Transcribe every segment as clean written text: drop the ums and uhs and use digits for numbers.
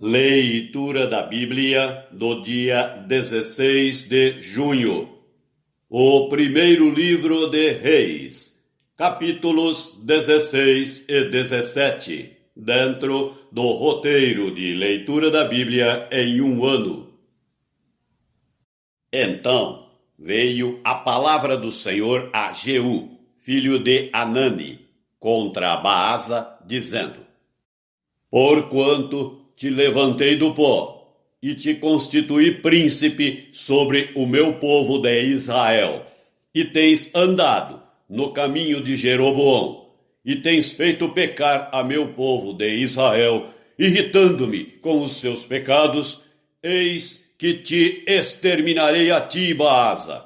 Leitura da Bíblia do dia 16 de junho. O primeiro livro de Reis, capítulos 16 e 17, dentro do roteiro de leitura da Bíblia em um ano. Então veio a palavra do Senhor a Jeú, filho de Anani, contra Baasa, dizendo: Porquanto te levantei do pó e te constituí príncipe sobre o meu povo de Israel, e tens andado no caminho de Jeroboão, e tens feito pecar a meu povo de Israel, irritando-me com os seus pecados. Eis que te exterminarei a ti, Baasa,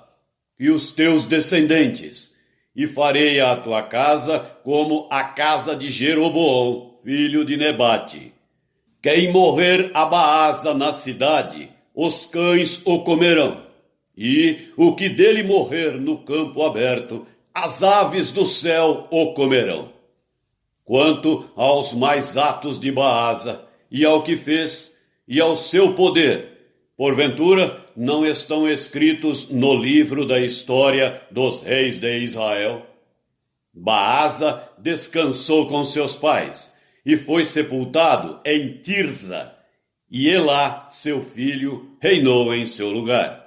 e os teus descendentes, e farei a tua casa como a casa de Jeroboão, filho de Nebate. Quem morrer a Baasa na cidade, os cães o comerão, e o que dele morrer no campo aberto, as aves do céu o comerão. Quanto aos mais atos de Baasa, e ao que fez, e ao seu poder, porventura não estão escritos no livro da história dos reis de Israel? Baasa descansou com seus pais, e foi sepultado em Tirza, e Elá, seu filho, reinou em seu lugar.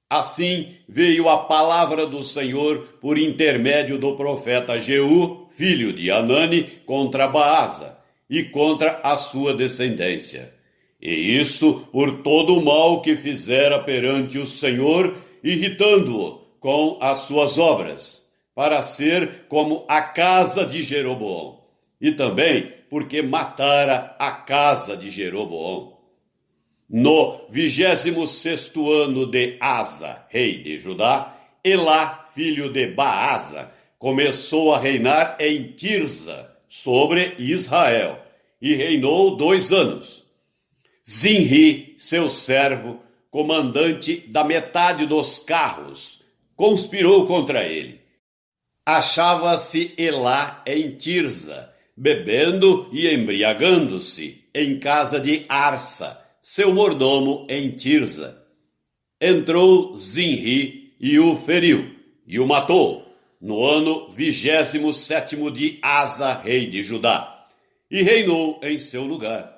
Assim veio a palavra do Senhor por intermédio do profeta Jeú, filho de Anani, contra Baasa e contra a sua descendência. E isso por todo o mal que fizera perante o Senhor, irritando-o com as suas obras, para ser como a casa de Jeroboão. E também porque matara a casa de Jeroboão. No 26º ano de Asa, rei de Judá, Elá, filho de Baasa, começou a reinar em Tirza, sobre Israel, e reinou 2 anos. Zinri, seu servo, comandante da metade dos carros, conspirou contra ele. Achava-se Elá em Tirza, bebendo e embriagando-se em casa de Arsa, seu mordomo em Tirza. Entrou Zinri e o feriu, e o matou, no ano 27º de Asa, rei de Judá, e reinou em seu lugar.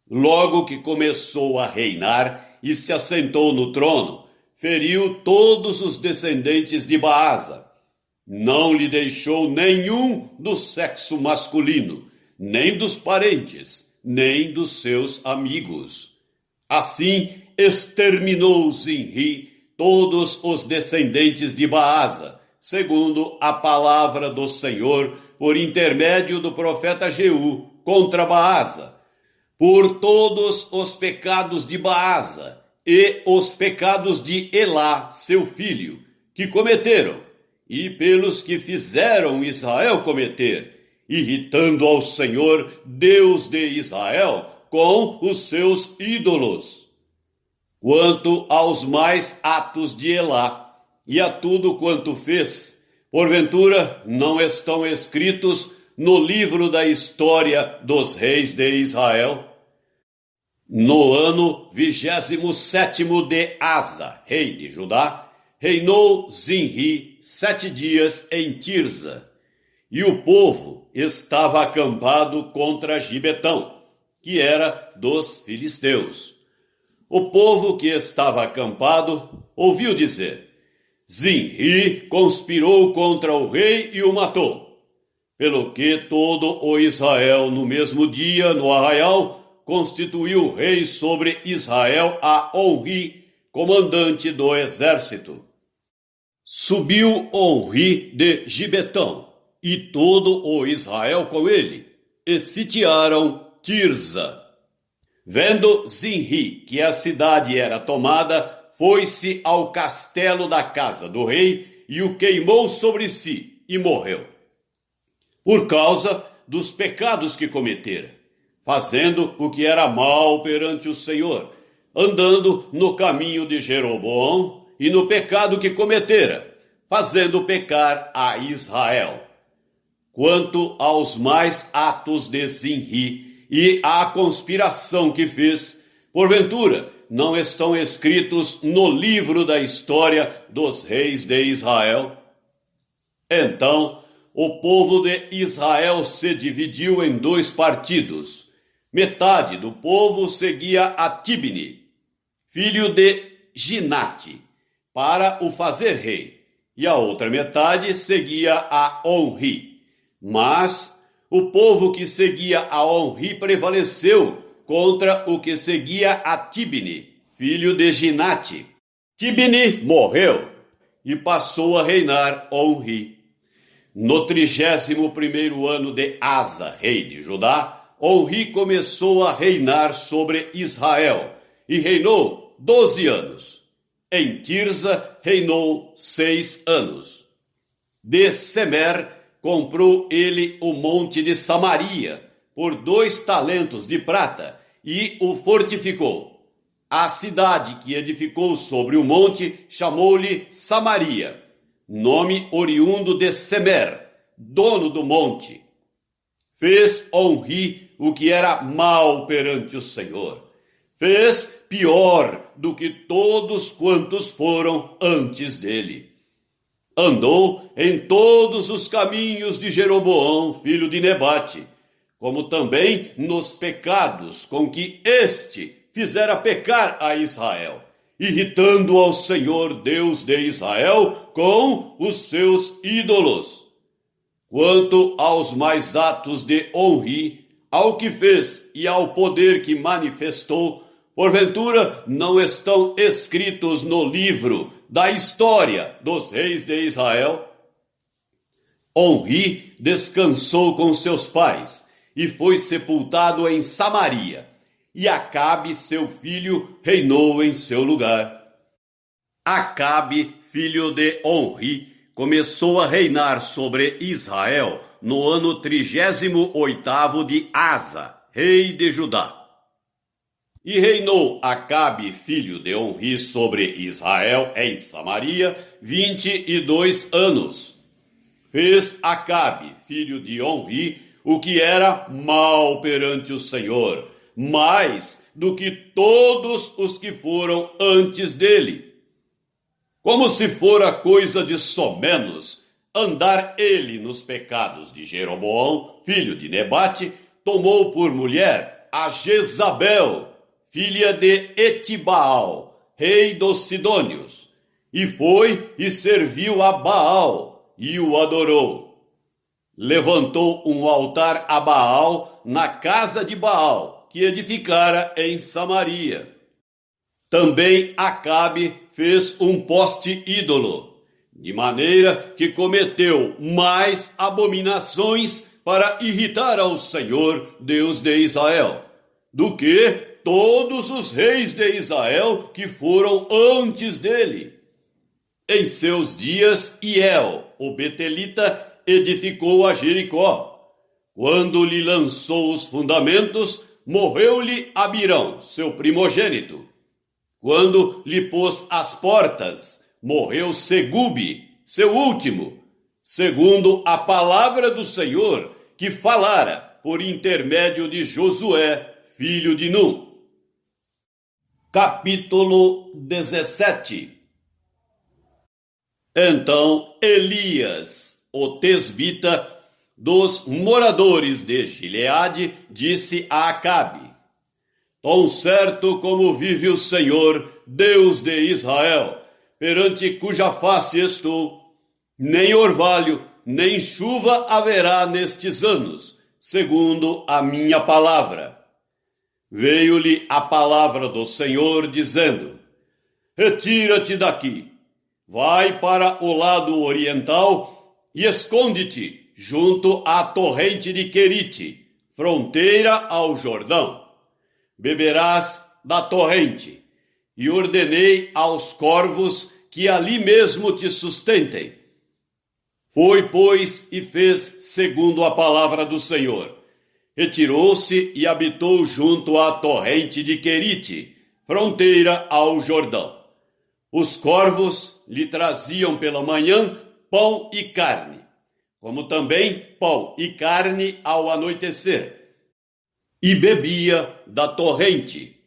Logo que começou a reinar e se assentou no trono, feriu todos os descendentes de Baasa. Não lhe deixou nenhum do sexo masculino, nem dos parentes, nem dos seus amigos. Assim exterminou Zinri todos os descendentes de Baasa, segundo a palavra do Senhor por intermédio do profeta Jeú contra Baasa, por todos os pecados de Baasa e os pecados de Elá, seu filho, que cometeram, e pelos que fizeram Israel cometer, irritando ao Senhor, Deus de Israel, com os seus ídolos. Quanto aos mais atos de Elá, e a tudo quanto fez, porventura não estão escritos no livro da história dos reis de Israel? No ano 27º de Asa, rei de Judá, reinou Zinri 7 dias em Tirza, e o povo estava acampado contra Gibetão, que era dos filisteus. O povo que estava acampado ouviu dizer: Zinri conspirou contra o rei e o matou. Pelo que todo o Israel, no mesmo dia, no arraial, constituiu rei sobre Israel a Onri, comandante do exército. Subiu Onri de Gibetão, e todo o Israel com ele, e sitiaram Tirza. Vendo Zinri que a cidade era tomada, foi-se ao castelo da casa do rei, e o queimou sobre si, e morreu. Por causa dos pecados que cometera, fazendo o que era mal perante o Senhor, andando no caminho de Jeroboão, e no pecado que cometera, fazendo pecar a Israel. Quanto aos mais atos de Zinri e a conspiração que fez, porventura, não estão escritos no livro da história dos reis de Israel? Então, o povo de Israel se dividiu em dois partidos. Metade do povo seguia a Tibni, filho de Ginate, para o fazer rei, e a outra metade seguia a Onri. Mas o povo que seguia a Onri prevaleceu contra o que seguia a Tibni, filho de Ginate. Tibni morreu e passou a reinar Onri. No 31º ano de Asa, rei de Judá, Onri começou a reinar sobre Israel e reinou 12 anos. Em Tirza reinou 6 anos. De Semer comprou ele o monte de Samaria por 2 talentos de prata e o fortificou. A cidade que edificou sobre o monte chamou-lhe Samaria, nome oriundo de Semer, dono do monte. Fez Onri o que era mal perante o Senhor. Fez pior do que todos quantos foram antes dele. Andou em todos os caminhos de Jeroboão, filho de Nebate, como também nos pecados com que este fizera pecar a Israel, irritando ao Senhor Deus de Israel com os seus ídolos. Quanto aos mais atos de Onri, ao que fez e ao poder que manifestou, porventura não estão escritos no livro da história dos reis de Israel? Onri descansou com seus pais e foi sepultado em Samaria, e Acabe, seu filho, reinou em seu lugar. Acabe, filho de Onri, começou a reinar sobre Israel no ano 38º de Asa, rei de Judá. E reinou Acabe, filho de Onri, sobre Israel em Samaria 22 anos. Fez Acabe, filho de Onri, o que era mal perante o Senhor, mais do que todos os que foram antes dele. Como se fora coisa de somenos andar ele nos pecados de Jeroboão, filho de Nebate, tomou por mulher a Jezabel, filha de Etibaal, rei dos Sidônios, e foi e serviu a Baal e o adorou. Levantou um altar a Baal na casa de Baal, que edificara em Samaria. Também Acabe fez um poste ídolo, de maneira que cometeu mais abominações para irritar ao Senhor, Deus de Israel, do que todos os reis de Israel que foram antes dele. Em seus dias, Hiel, o betelita, edificou a Jericó. Quando lhe lançou os fundamentos, morreu-lhe Abirão, seu primogênito. Quando lhe pôs as portas, morreu Segube, seu último, segundo a palavra do Senhor, que falara por intermédio de Josué, filho de Num. Capítulo 17. Então Elias, o tesbita, dos moradores de Gileade, disse a Acabe: Tão certo como vive o Senhor, Deus de Israel, perante cuja face estou, nem orvalho, nem chuva haverá nestes anos, segundo a minha palavra. Veio-lhe a palavra do Senhor, dizendo: Retira-te daqui, vai para o lado oriental e esconde-te junto à torrente de Querite, fronteira ao Jordão. Beberás da torrente, e ordenei aos corvos que ali mesmo te sustentem. Foi, pois, e fez segundo a palavra do Senhor. Retirou-se e habitou junto à torrente de Querite, fronteira ao Jordão. Os corvos lhe traziam pela manhã pão e carne, como também pão e carne ao anoitecer. e bebia da torrente.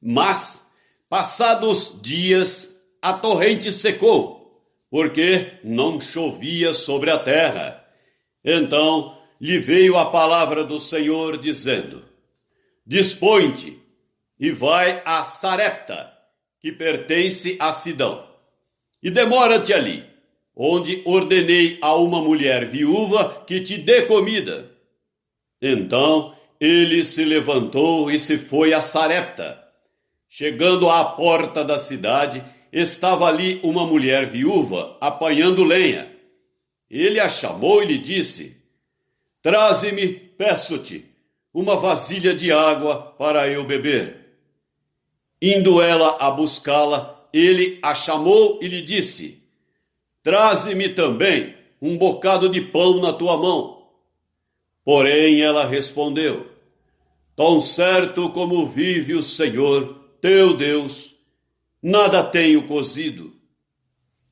Mas, passados dias, a torrente secou, porque não chovia sobre a terra. Então lhe veio a palavra do Senhor, dizendo: Dispõe-te e vai a Sarepta, que pertence a Sidão, e demora-te ali, onde ordenei a uma mulher viúva que te dê comida. Então ele se levantou e se foi a Sarepta. Chegando à porta da cidade, estava ali uma mulher viúva apanhando lenha. Ele a chamou e lhe disse: Traze-me, peço-te, uma vasilha de água para eu beber. Indo ela a buscá-la, ele a chamou e lhe disse: Traze-me também um bocado de pão na tua mão. Porém ela respondeu: Tão certo como vive o Senhor, teu Deus, nada tenho cozido.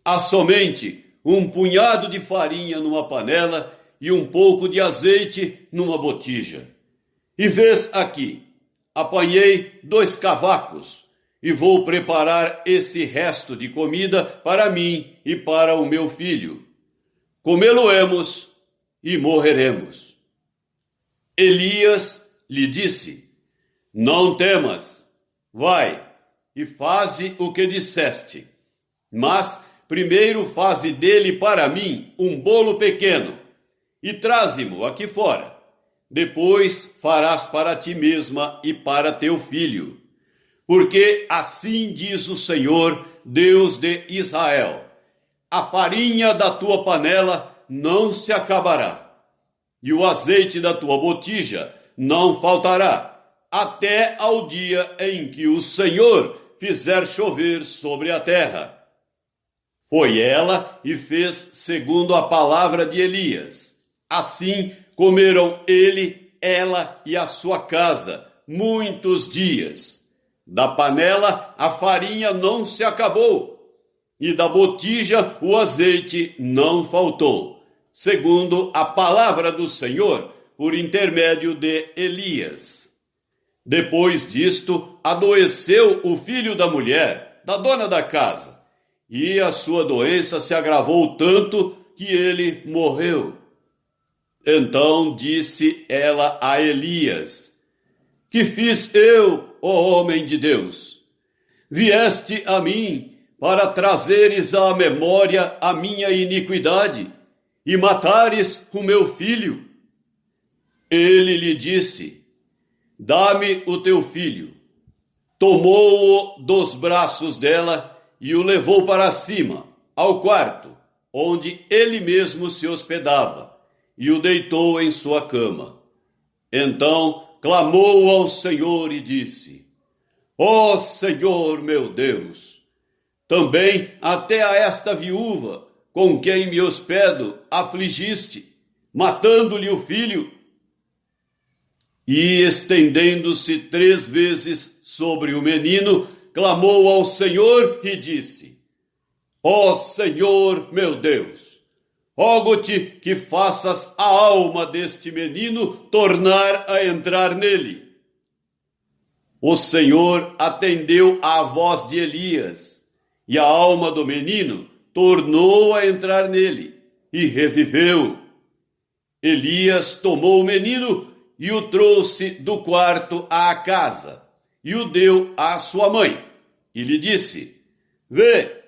Há somente um punhado de farinha numa panela e um pouco de azeite numa botija. E vês aqui, apanhei 2 cavacos e vou preparar esse resto de comida para mim e para o meu filho. Comê-lo-emos e morreremos. Elias lhe disse: Não temas, vai e faze o que disseste, mas primeiro faze dele para mim um bolo pequeno e traze-mo aqui fora. Depois farás para ti mesma e para teu filho. Porque assim diz o Senhor, Deus de Israel: a farinha da tua panela não se acabará, e o azeite da tua botija não faltará, até ao dia em que o Senhor fizer chover sobre a terra. Foi ela e fez segundo a palavra de Elias. Assim comeram ele, ela e a sua casa muitos dias. Da panela a farinha não se acabou, e da botija o azeite não faltou, segundo a palavra do Senhor, por intermédio de Elias. Depois disto, adoeceu o filho da mulher, da dona da casa, e a sua doença se agravou tanto que ele morreu. Então disse ela a Elias: Que fiz eu, ó homem de Deus? Vieste a mim para trazeres à memória a minha iniquidade e matares o meu filho? Ele lhe disse: Dá-me o teu filho. Tomou-o dos braços dela e o levou para cima, ao quarto, onde ele mesmo se hospedava, e o deitou em sua cama. Então clamou ao Senhor e disse: Ó Senhor meu Deus, também até a esta viúva, com quem me hospedo, afligiste, matando-lhe o filho. E estendendo-se 3 vezes sobre o menino, clamou ao Senhor e disse: Ó Senhor meu Deus, rogo-te que faças a alma deste menino tornar a entrar nele. O Senhor atendeu à voz de Elias, e a alma do menino tornou a entrar nele, e reviveu. Elias tomou o menino e o trouxe do quarto à casa, e o deu à sua mãe, e lhe disse: Vê,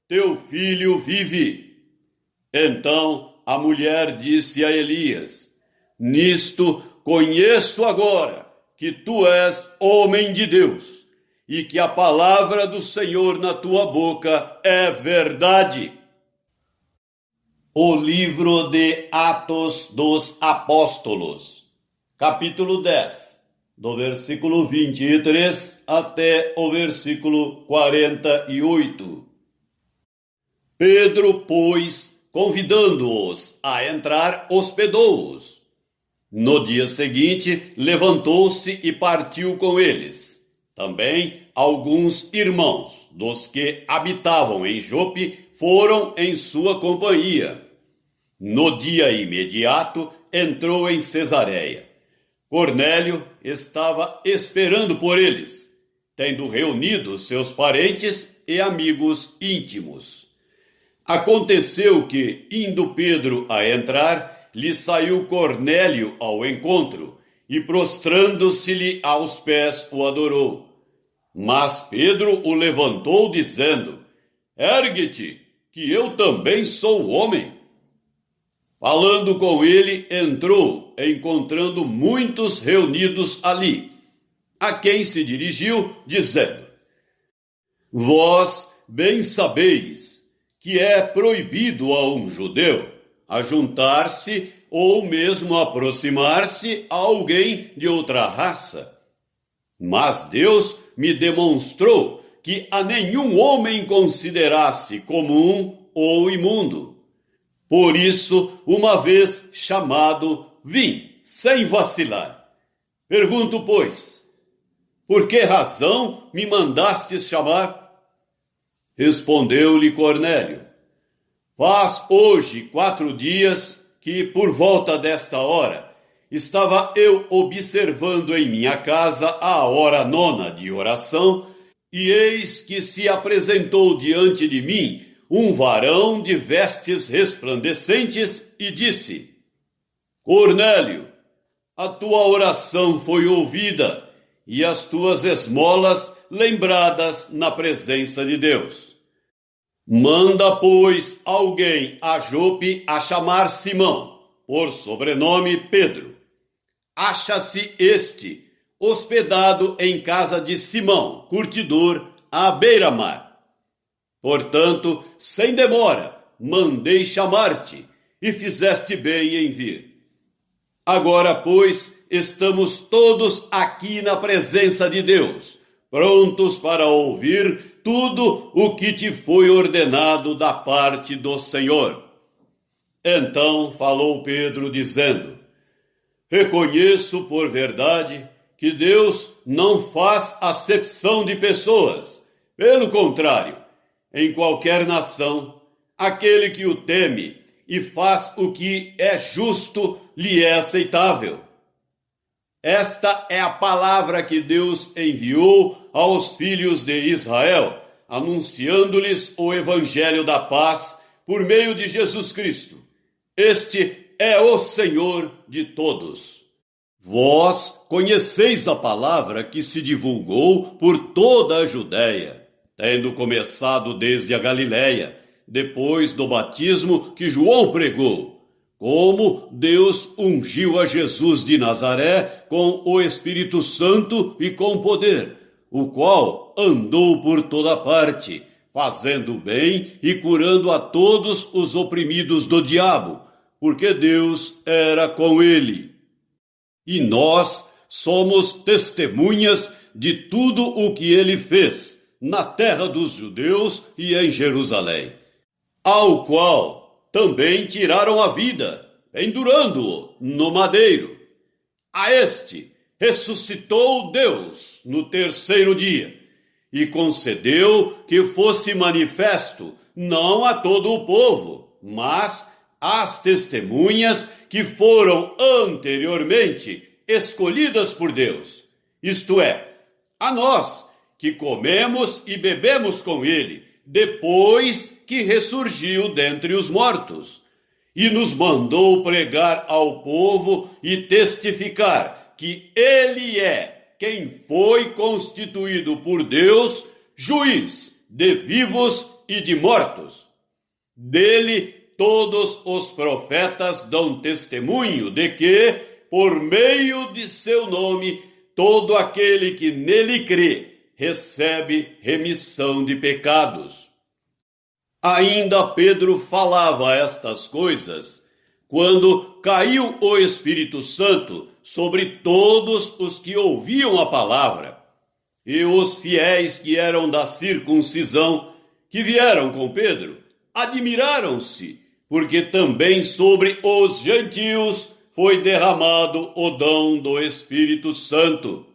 teu filho vive. Então a mulher disse a Elias: Nisto conheço agora que tu és homem de Deus, e que a palavra do Senhor na tua boca é verdade. O livro de Atos dos Apóstolos, capítulo 10, do versículo 23 até o versículo 48. Pedro, pois, convidando-os a entrar, hospedou-os. No dia seguinte, levantou-se e partiu com eles. Também alguns irmãos dos que habitavam em Jope foram em sua companhia. No dia imediato, entrou em Cesareia Cornélio, estava esperando por eles, tendo reunido seus parentes e amigos íntimos. Aconteceu que, indo Pedro a entrar, lhe saiu Cornélio ao encontro, e prostrando-se-lhe aos pés o adorou. Mas Pedro o levantou, dizendo: Ergue-te, que eu também sou homem. Falando com ele, entrou, encontrando muitos reunidos ali, a quem se dirigiu, dizendo: Vós bem sabeis que é proibido a um judeu ajuntar-se ou mesmo aproximar-se a alguém de outra raça. Mas Deus me demonstrou que a nenhum homem considerasse comum ou imundo. Por isso, uma vez chamado, vim, sem vacilar. Pergunto, pois, por que razão me mandastes chamar? Respondeu-lhe Cornélio: Faz hoje 4 dias que, por volta desta hora, estava eu observando em minha casa a hora 9ª de oração, e eis que se apresentou diante de mim um varão de vestes resplandecentes e disse: Cornélio, a tua oração foi ouvida e as tuas esmolas lembradas na presença de Deus. Manda, pois, alguém a Jope a chamar Simão, por sobrenome Pedro. Acha-se este hospedado em casa de Simão, curtidor, à beira-mar. Portanto, sem demora, mandei chamar-te, e fizeste bem em vir. Agora, pois, estamos todos aqui na presença de Deus, prontos para ouvir tudo o que te foi ordenado da parte do Senhor. Então falou Pedro, dizendo: Reconheço por verdade que Deus não faz acepção de pessoas. Pelo contrário, em qualquer nação, aquele que o teme e faz o que é justo lhe é aceitável. Esta é a palavra que Deus enviou aos filhos de Israel, anunciando-lhes o evangelho da paz por meio de Jesus Cristo. Este é o Senhor de todos. Vós conheceis a palavra que se divulgou por toda a Judéia, tendo começado desde a Galiléia, depois do batismo que João pregou, como Deus ungiu a Jesus de Nazaré com o Espírito Santo e com poder, o qual andou por toda parte, fazendo bem e curando a todos os oprimidos do diabo, porque Deus era com ele. E nós somos testemunhas de tudo o que ele fez na terra dos judeus e em Jerusalém, ao qual também tiraram a vida, pendurando-o no madeiro. A este ressuscitou Deus no 3º dia e concedeu que fosse manifesto não a todo o povo, mas às testemunhas que foram anteriormente escolhidas por Deus, isto é, a nós que comemos e bebemos com ele, depois que ressurgiu dentre os mortos, e nos mandou pregar ao povo e testificar que ele é quem foi constituído por Deus juiz de vivos e de mortos. Dele todos os profetas dão testemunho de que, por meio de seu nome, todo aquele que nele crê recebe remissão de pecados. Ainda Pedro falava estas coisas, quando caiu o Espírito Santo sobre todos os que ouviam a palavra. E os fiéis que eram da circuncisão, que vieram com Pedro, admiraram-se, porque também sobre os gentios foi derramado o dom do Espírito Santo.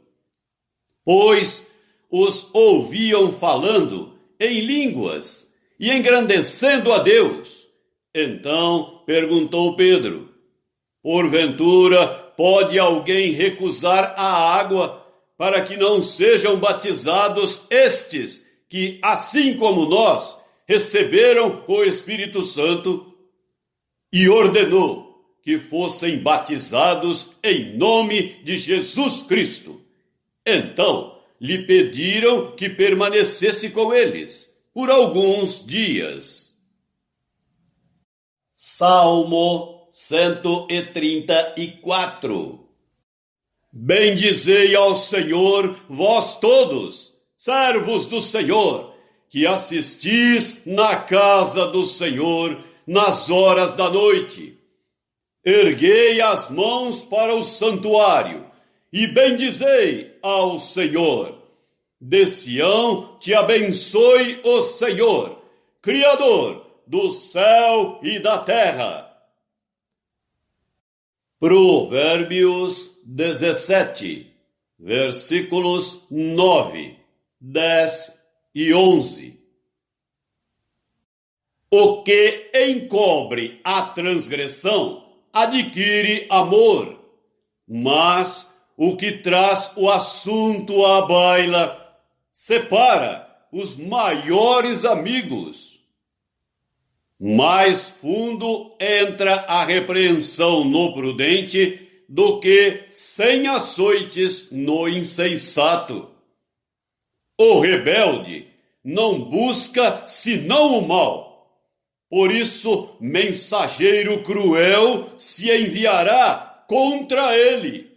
Pois os ouviam falando em línguas e engrandecendo a Deus. Então perguntou Pedro: porventura pode alguém recusar a água para que não sejam batizados estes que, assim como nós, receberam o Espírito Santo? E ordenou que fossem batizados em nome de Jesus Cristo. Então lhe pediram que permanecesse com eles por alguns dias. Salmo 134. Bendizei ao Senhor, vós todos, servos do Senhor, que assistis na casa do Senhor nas horas da noite. Erguei as mãos para o santuário e bendizei ao Senhor. De Sião te abençoe o Senhor, Criador do céu e da terra. Provérbios 17, versículos 9, 10 e 11. O que encobre a transgressão adquire amor, mas o que traz o assunto à baila separa os maiores amigos. Mais fundo entra a repreensão no prudente do que 100 açoites no insensato. O rebelde não busca senão o mal. Por isso, mensageiro cruel se enviará contra ele.